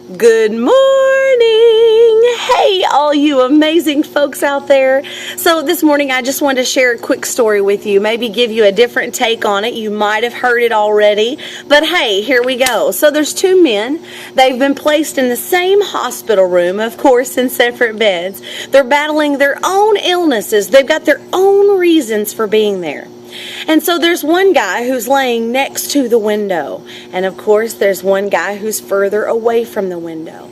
Good morning! Hey, all you amazing folks out there. So this morning I just wanted to share a quick story with you, maybe give you a different take on it. You might have heard it already, but hey, here we go. So there's two men. They've been placed in the same hospital room, of course, in separate beds. They're battling their own illnesses. They've got their own reasons for being there. And so there's one guy who's laying next to the window. And of course, there's one guy who's further away from the window.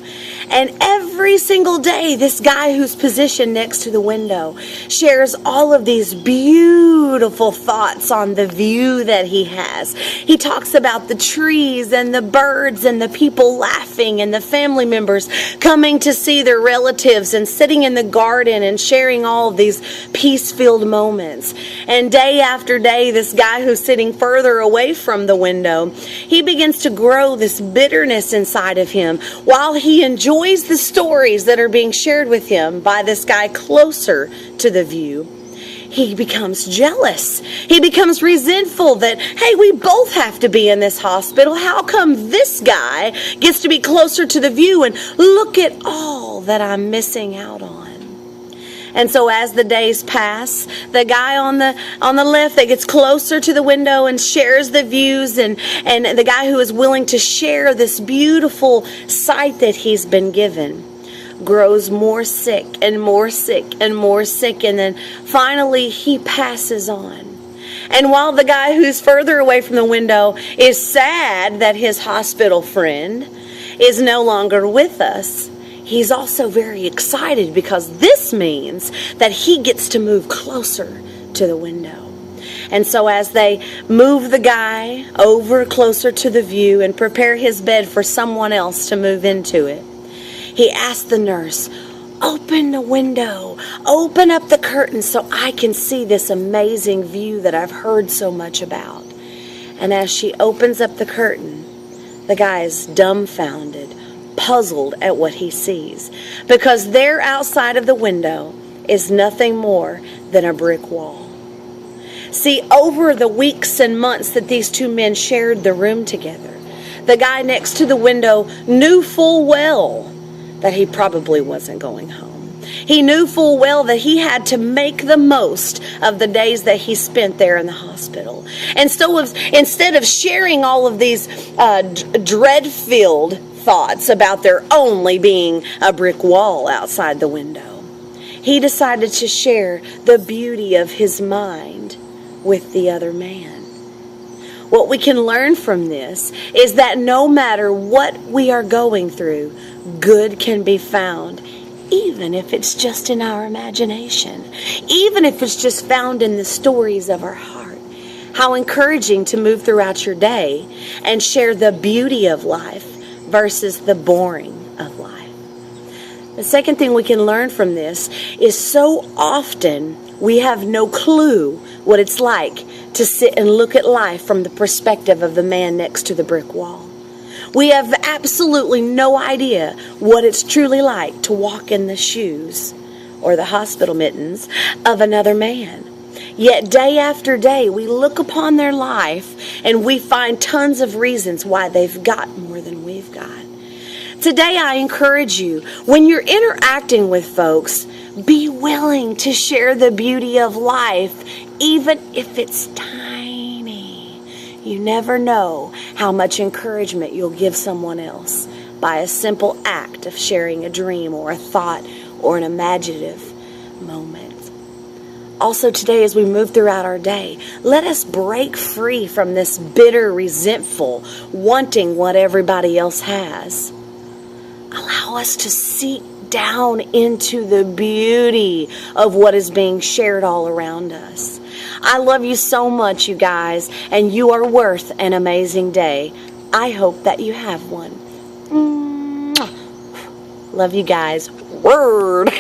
And every single day, this guy who's positioned next to the window shares all of these beautiful thoughts on the view that he has. He talks about the trees and the birds and the people laughing and the family members coming to see their relatives and sitting in the garden and sharing all of these peace-filled moments. And day after day, this guy who's sitting further away from the window, he begins to grow this bitterness inside of him while he enjoys the stories that are being shared with him by this guy closer to the view. He becomes jealous. He becomes resentful that, hey, we both have to be in this hospital. How come this guy gets to be closer to the view and look at all that I'm missing out on? And so as the days pass, the guy on the left that gets closer to the window and shares the views, and the guy who is willing to share this beautiful sight that he's been given grows more sick and more sick and more sick, and then finally he passes on. And while the guy who's further away from the window is sad that his hospital friend is no longer with us, he's also very excited because this means that he gets to move closer to the window. And so as they move the guy over closer to the view and prepare his bed for someone else to move into it, he asks the nurse, "Open the window, open up the curtain so I can see this amazing view that I've heard so much about." And as she opens up the curtain, the guy is dumbfounded, puzzled at what he sees, because there outside of the window is nothing more than a brick wall. See, over the weeks and months that these two men shared the room together, the guy next to the window knew full well that he probably wasn't going home. He knew full well that he had to make the most of the days that he spent there in the hospital. And so instead of sharing all of these dread-filled thoughts about there only being a brick wall outside the window, he decided to share the beauty of his mind with the other man. What we can learn from this is that no matter what we are going through, good can be found, even if it's just in our imagination, even if it's just found in the stories of our heart. How encouraging to move throughout your day and share the beauty of life versus the boring of life. The second thing we can learn from this is so often we have no clue what it's like to sit and look at life from the perspective of the man next to the brick wall. We have absolutely no idea what it's truly like to walk in the shoes or the hospital mittens of another man. Yet day after day, we look upon their life and we find tons of reasons why they've got more than we've got. Today, I encourage you, when you're interacting with folks, be willing to share the beauty of life, even if it's tiny. You never know how much encouragement you'll give someone else by a simple act of sharing a dream or a thought or an imaginative moment. Also today, as we move throughout our day, let us break free from this bitter, resentful, wanting what everybody else has. Allow us to seek down into the beauty of what is being shared all around us. I love you so much, you guys, and you are worth an amazing day. I hope that you have one. Love you guys. Word.